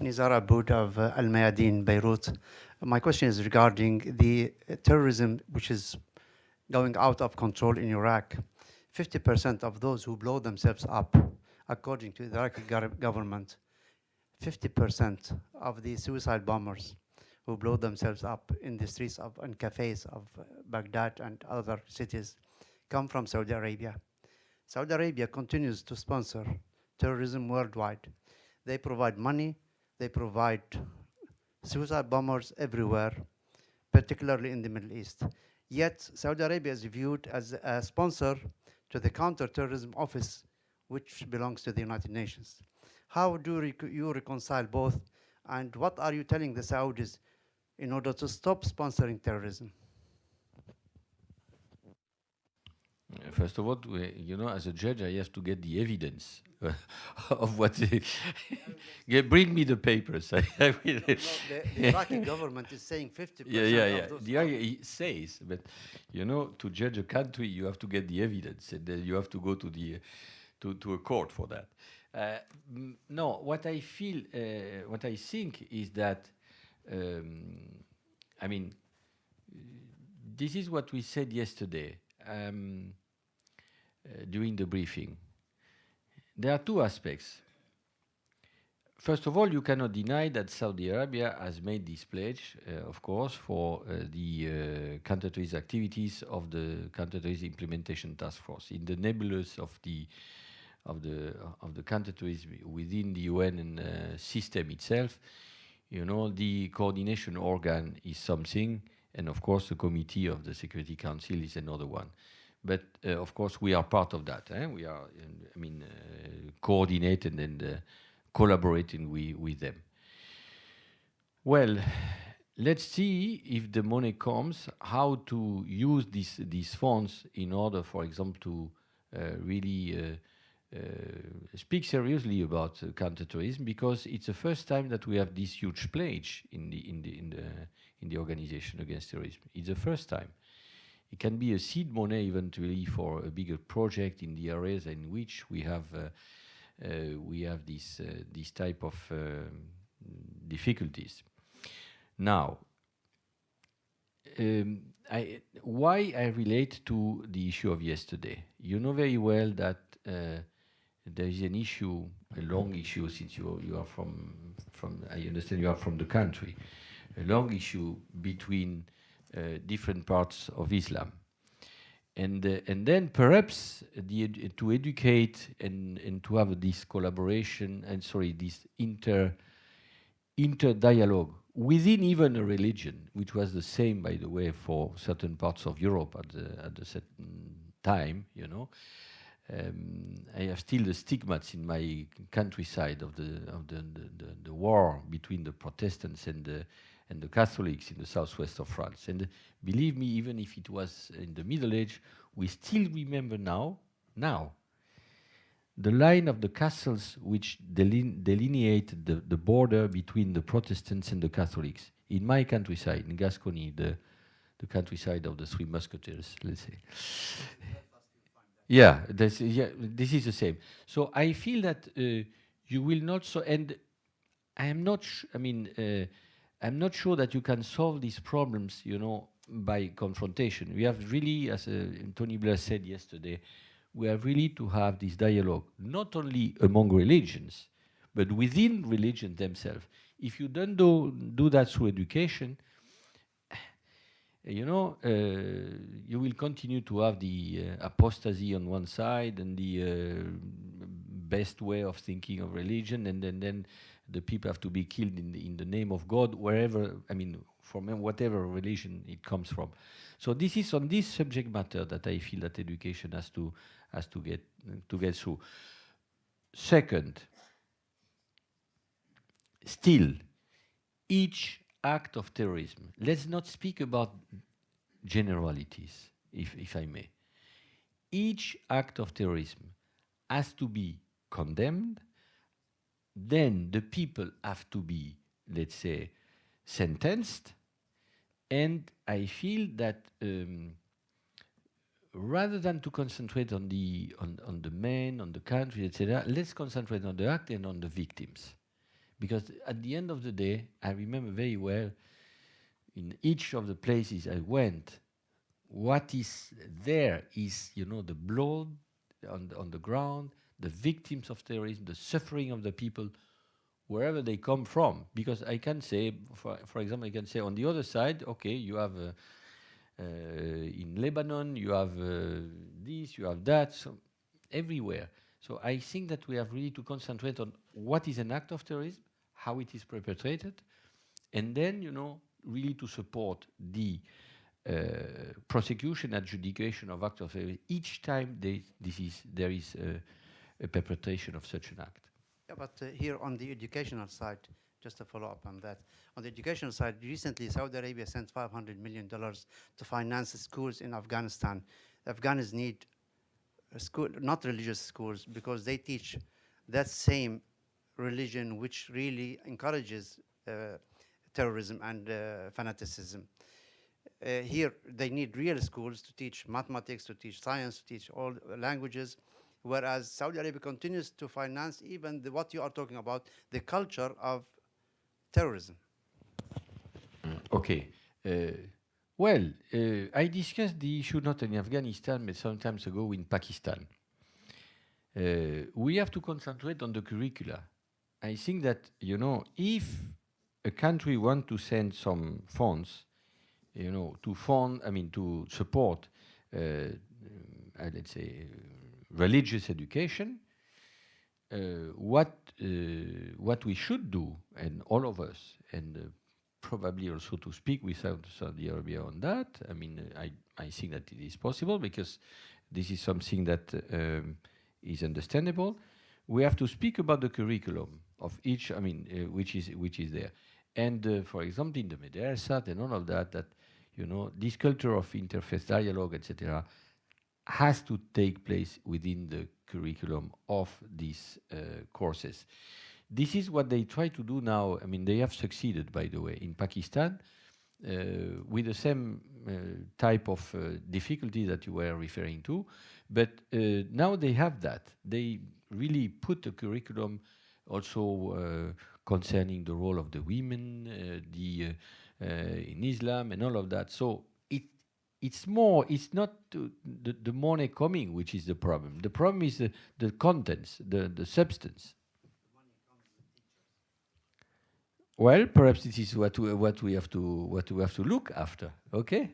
Nizar Aboud of Al Mayadeen, Beirut. My question is regarding the terrorism which is going out of control in Iraq. 50% of those who blow themselves up, according to the Iraqi government, 50% of the suicide bombers who blow themselves up in the streets of and cafes of Baghdad and other cities come from Saudi Arabia. Saudi Arabia continues to sponsor terrorism worldwide. They provide money, they provide suicide bombers everywhere, particularly in the Middle East. Yet Saudi Arabia is viewed as a sponsor to the Counter-Terrorism Office, which belongs to the United Nations. How do you reconcile both, and what are you telling the Saudis in order to stop sponsoring terrorism? First of all, as a judge, I have to get the evidence of what bring me the papers. No, the Iraqi government is saying 50% of those. It says, but to judge a country, you have to get the evidence, and then you have to go to the to a court for that. No, what I feel, what I think is that, I mean, this is what we said yesterday during the briefing. There are two aspects. First of all, you cannot deny that Saudi Arabia has made this pledge, of course, for the counter-terrorist activities of the Counter-Terrorism Implementation Task Force. In the nebulous of the counter-terrorism within the UN system itself, the coordination organ is something, and of course the committee of the Security Council is another one. But of course we are part of that. We are, coordinated and collaborating with them. Well, let's see if the money comes, how to use these funds in order, for example, to really speak seriously about counterterrorism, because it's the first time that we have this huge pledge in the organization against terrorism. It's the first time. It can be a seed money eventually for a bigger project in the areas in which we have this type of difficulties. Now, why I relate to the issue of yesterday? You know very well that there is an issue, a long issue, since you are from I understand you are from the country, a long issue between different parts of Islam. And then perhaps to educate and to have this collaboration and this inter-dialogue within even a religion, which was the same, by the way, for certain parts of Europe at a certain time, I have still the stigmas in my countryside of the war between the Protestants and the Catholics in the southwest of France. And believe me, even if it was in the Middle Age, we still remember now the line of the castles which delineate the border between the Protestants and the Catholics. In my countryside, in Gascony, the countryside of the Three Musketeers, let's say. Yeah, this is the same. So I feel that you will not and I am not. I'm not sure that you can solve these problems, by confrontation. We have really, as Tony Blair said yesterday, we have really to have this dialogue, not only among religions, but within religions themselves. If you don't do that through education, you will continue to have the apostasy on one side and the best way of thinking of religion, and then the people have to be killed in the name of God, wherever, from whatever religion it comes from. So this is on this subject matter that I feel that education has to get through. Second, still, each act of terrorism, let's not speak about generalities, if I may. Each act of terrorism has to be condemned. Then the people have to be, let's say, sentenced. And I feel that rather than to concentrate on the men, on the country, etc., let's concentrate on the act and on the victims. Because at the end of the day, I remember very well, in each of the places I went, what is there is, the blood on the ground, the victims of terrorism, the suffering of the people, wherever they come from. Because I can say, for example, I can say on the other side, okay, you have in Lebanon, you have this, you have that, so everywhere. So I think that we have really to concentrate on what is an act of terrorism, how it is perpetrated, and then, really to support the prosecution, adjudication of acts of terrorism each time there is a perpetration of such an act. Yeah, but here on the educational side, just to follow up on that, on the educational side, recently Saudi Arabia sent $500 million to finance schools in Afghanistan. Afghans need school, not religious schools, because they teach that same religion which really encourages terrorism and fanaticism. Here, they need real schools to teach mathematics, to teach science, to teach all languages, whereas Saudi Arabia continues to finance even what you are talking about, the culture of terrorism. Okay. Well, I discussed the issue not in Afghanistan, but some times ago in Pakistan. We have to concentrate on the curricula. I think that, if a country wants to send some funds, to support, let's say, religious education, what we should do, and all of us, and probably also to speak with Saudi Arabia on that. I think that it is possible because this is something that is understandable. We have to speak about the curriculum of each, which is there. And for example, in the Madrasat and all of that, this culture of interfaith dialogue, etc., has to take place within the curriculum of these courses. This is what they try to do now. They have succeeded, by the way, in Pakistan, with the same type of difficulty that you were referring to. But now they have that. They really put a curriculum also concerning the role of the women, in Islam and all of that. So it's not the money coming which is the problem. The problem is the contents, the substance. Well, perhaps this is what we have to look after. Okay.